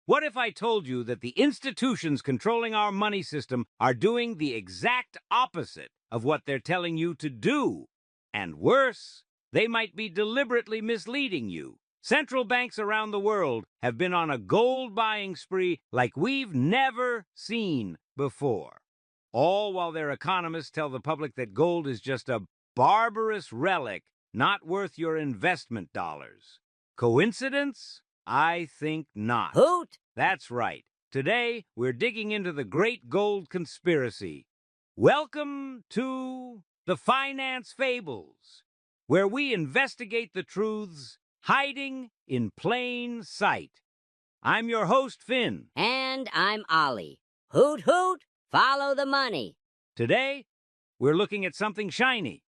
What if I told you that the institutions controlling our money system are doing the exact opposite of what they're telling you to do? And worse, they might be deliberately misleading you. Central banks around the world have been on a gold buying spree like we've never seen before. All while their economists tell the public that gold is just a barbarous relic not worth your investment dollars. Coincidence? I think not. Hoot! That's right. Today, we're digging into the great gold conspiracy. Welcome to the Finance Fables, where we investigate the truths hiding in plain sight. I'm your host, Finn. And I'm Ollie. Hoot hoot, follow the money. Today, we're looking at something shiny,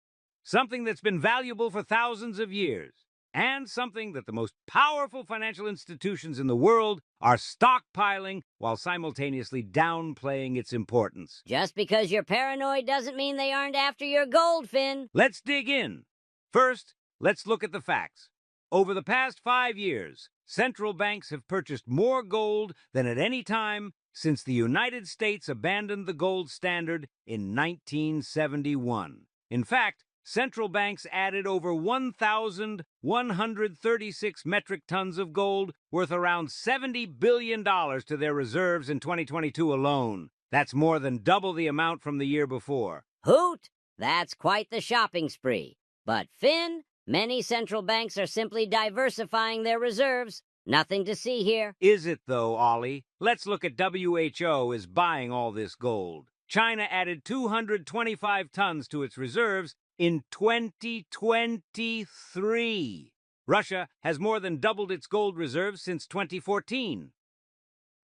something that's been valuable for thousands of years, and something that the most powerful financial institutions in the world are stockpiling while simultaneously downplaying its importance. Just because you're paranoid doesn't mean they aren't after your gold, Finn. Let's dig in. First, let's look at the facts. Over the past 5 years, central banks have purchased more gold than at any time since the United States abandoned the gold standard in 1971. In fact, central banks added over 1,136 metric tons of gold, worth around $70 billion to their reserves in 2022 alone. That's more than double the amount from the year before. Hoot! That's quite the shopping spree. But Finn, many central banks are simply diversifying their reserves. Nothing to see here. Is it, though, Ollie? Let's look at WHO is buying all this gold. China added 225 tons to its reserves in 2023. Russia has more than doubled its gold reserves since 2014.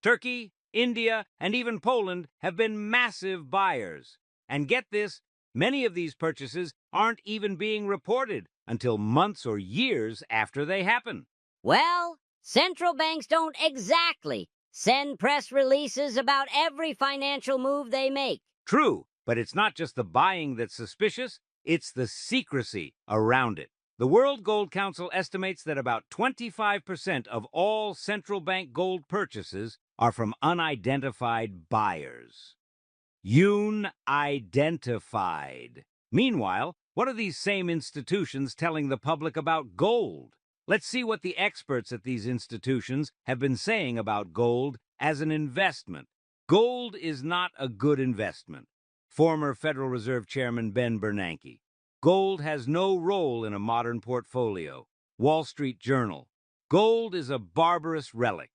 Turkey, India, and even Poland have been massive buyers. And get this, many of these purchases aren't even being reported until months or years after they happen. Well, central banks don't exactly send press releases about every financial move they make. True, but it's not just the buying that's suspicious, it's the secrecy around it. The World Gold Council estimates that about 25% of all central bank gold purchases are from unidentified buyers. Unidentified. Meanwhile, what are these same institutions telling the public about gold? Let's see what the experts at these institutions have been saying about gold as an investment. Gold is not a good investment. Former Federal Reserve Chairman Ben Bernanke. Gold has no role in a modern portfolio. Wall Street Journal. Gold is a barbarous relic.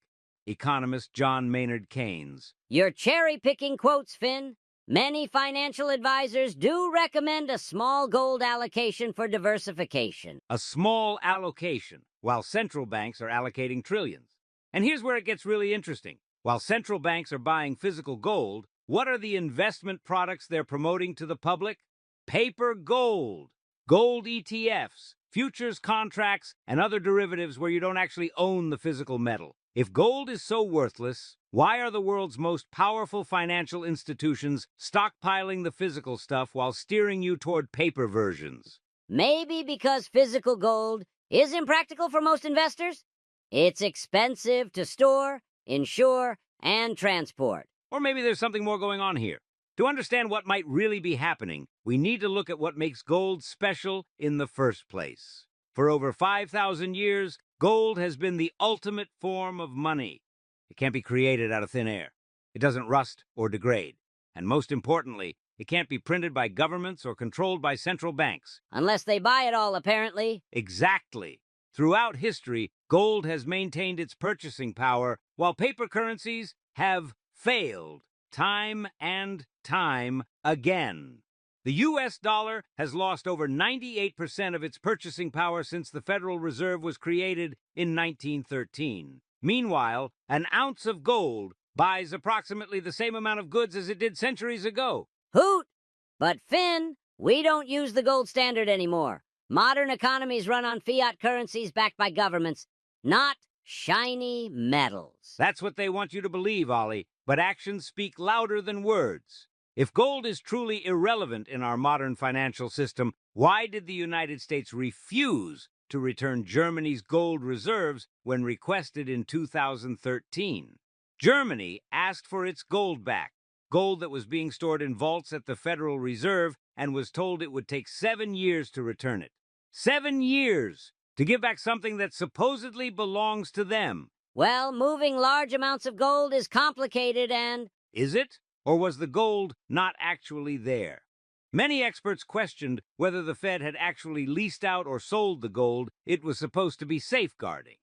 Economist John Maynard Keynes. You're cherry-picking quotes, Finn. Many financial advisors do recommend a small gold allocation for diversification. A small allocation, while central banks are allocating trillions. And here's where it gets really interesting. While central banks are buying physical gold, what are the investment products they're promoting to the public? Paper gold, gold ETFs, futures contracts, and other derivatives where you don't actually own the physical metal. If gold is so worthless, why are the world's most powerful financial institutions stockpiling the physical stuff while steering you toward paper versions? Maybe because physical gold is impractical for most investors. It's expensive to store, insure, and transport. Or maybe there's something more going on here. To understand what might really be happening, we need to look at what makes gold special in the first place. For over 5,000 years, gold has been the ultimate form of money. It can't be created out of thin air. It doesn't rust or degrade. And most importantly, it can't be printed by governments or controlled by central banks. Unless they buy it all, apparently. Exactly. Throughout history, gold has maintained its purchasing power, while paper currencies have failed time and time again. The U.S. dollar has lost over 98% of its purchasing power since the Federal Reserve was created in 1913. Meanwhile, an ounce of gold buys approximately the same amount of goods as it did centuries ago. Hoot! But Finn, we don't use the gold standard anymore. Modern economies run on fiat currencies backed by governments, not shiny metals. That's what they want you to believe, Ollie, but actions speak louder than words. If gold is truly irrelevant in our modern financial system, why did the United States refuse to return Germany's gold reserves when requested in 2013? Germany asked for its gold back, gold that was being stored in vaults at the Federal Reserve, and was told it would take 7 years to return it. 7 years to give back something that supposedly belongs to them. Well, moving large amounts of gold is complicated and... Is it? Or was the gold not actually there? Many experts questioned whether the Fed had actually leased out or sold the gold it was supposed to be safeguarding.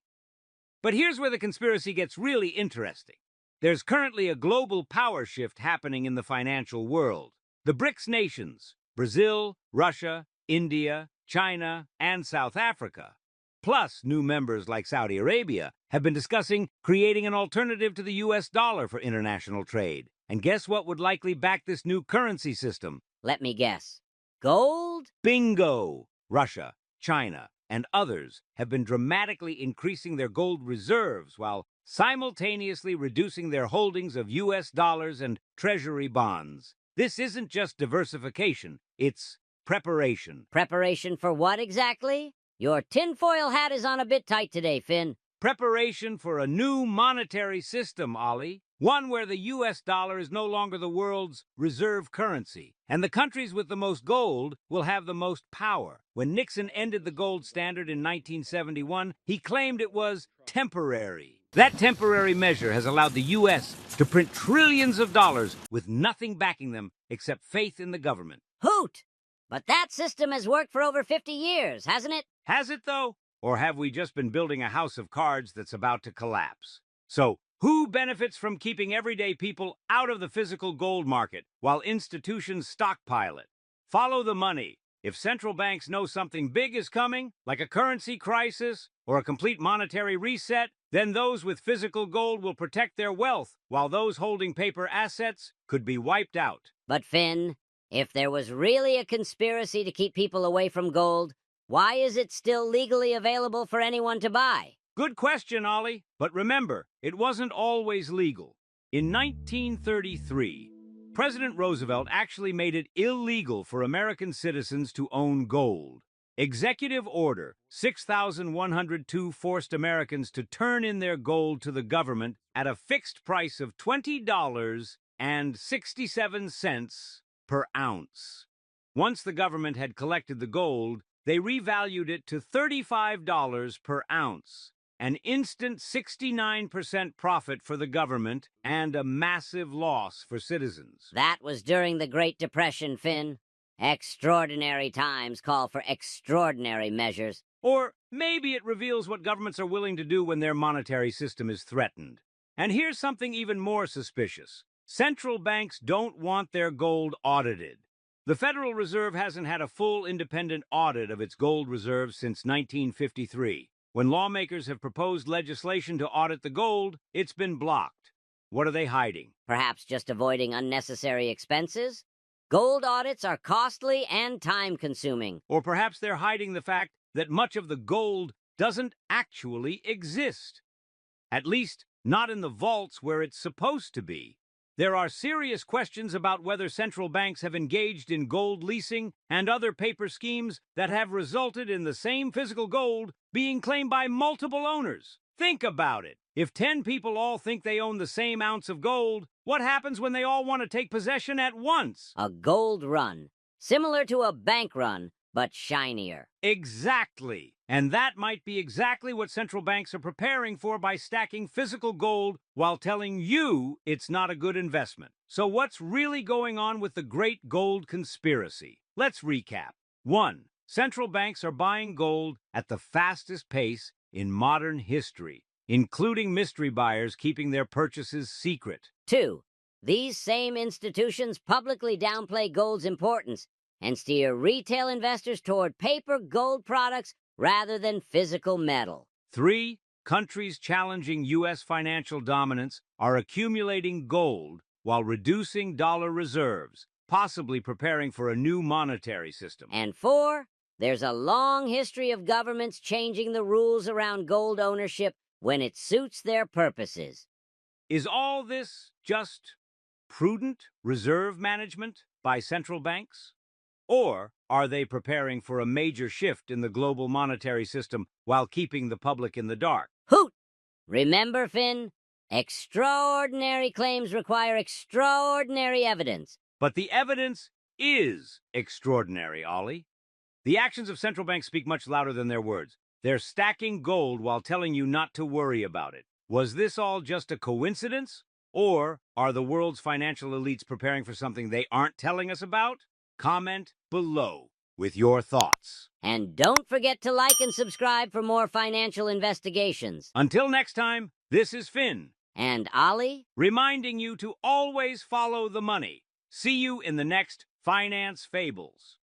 But here's where the conspiracy gets really interesting. There's currently a global power shift happening in the financial world. The BRICS nations, Brazil, Russia, India, China, and South Africa, plus new members like Saudi Arabia, have been discussing creating an alternative to the US dollar for international trade. And guess what would likely back this new currency system? Let me guess. Gold? Bingo! Russia, China, and others have been dramatically increasing their gold reserves while simultaneously reducing their holdings of US dollars and treasury bonds. This isn't just diversification, it's preparation. Preparation for what exactly? Your tinfoil hat is on a bit tight today, Finn. Preparation for a new monetary system, Ollie. One where the US dollar is no longer the world's reserve currency, and the countries with the most gold will have the most power. When Nixon ended the gold standard in 1971, he claimed it was temporary. That temporary measure has allowed the US to print trillions of dollars with nothing backing them except faith in the government. Hoot! But that system has worked for over 50 years, hasn't it? Has it, though? Or have we just been building a house of cards that's about to collapse? So, who benefits from keeping everyday people out of the physical gold market while institutions stockpile it? Follow the money. If central banks know something big is coming, like a currency crisis or a complete monetary reset, then those with physical gold will protect their wealth, while those holding paper assets could be wiped out. But Finn, if there was really a conspiracy to keep people away from gold, why is it still legally available for anyone to buy? Good question, Ollie. But remember, it wasn't always legal. In 1933, President Roosevelt actually made it illegal for American citizens to own gold. Executive Order 6102 forced Americans to turn in their gold to the government at a fixed price of $20.67 per ounce. Once the government had collected the gold, they revalued it to $35 per ounce, an instant 69% profit for the government and a massive loss for citizens. That was during the Great Depression, Finn. Extraordinary times call for extraordinary measures. Or maybe it reveals what governments are willing to do when their monetary system is threatened. And here's something even more suspicious. Central banks don't want their gold audited. The Federal Reserve hasn't had a full independent audit of its gold reserves since 1953. When lawmakers have proposed legislation to audit the gold, it's been blocked. What are they hiding? Perhaps just avoiding unnecessary expenses? Gold audits are costly and time-consuming. Or perhaps they're hiding the fact that much of the gold doesn't actually exist. At least, not in the vaults where it's supposed to be. There are serious questions about whether central banks have engaged in gold leasing and other paper schemes that have resulted in the same physical gold being claimed by multiple owners. Think about it. If 10 people all think they own the same ounce of gold, what happens when they all want to take possession at once? A gold run. Similar to a bank run, but shinier. Exactly. And that might be exactly what central banks are preparing for by stacking physical gold while telling you it's not a good investment. So what's really going on with the great gold conspiracy? Let's recap. 1. Central banks are buying gold at the fastest pace in modern history, including mystery buyers keeping their purchases secret. 2. These same institutions publicly downplay gold's importance and steer retail investors toward paper gold products rather than physical metal. 3. Countries challenging U.S. financial dominance are accumulating gold while reducing dollar reserves, possibly preparing for a new monetary system. And 4. There's a long history of governments changing the rules around gold ownership when it suits their purposes. Is all this just prudent reserve management by central banks? Or are they preparing for a major shift in the global monetary system while keeping the public in the dark? Hoot! Remember, Finn, Extraordinary claims require extraordinary evidence. But the evidence is extraordinary, Ollie. The actions of central banks speak much louder than their words. They're stacking gold while telling you not to worry about it. Was this all just a coincidence? Or are the world's financial elites preparing for something they aren't telling us about? Comment below with your thoughts. And don't forget to like and subscribe for more financial investigations. Until next time, this is Finn. And Ollie? Reminding you to always follow the money. See you in the next Finance Fables.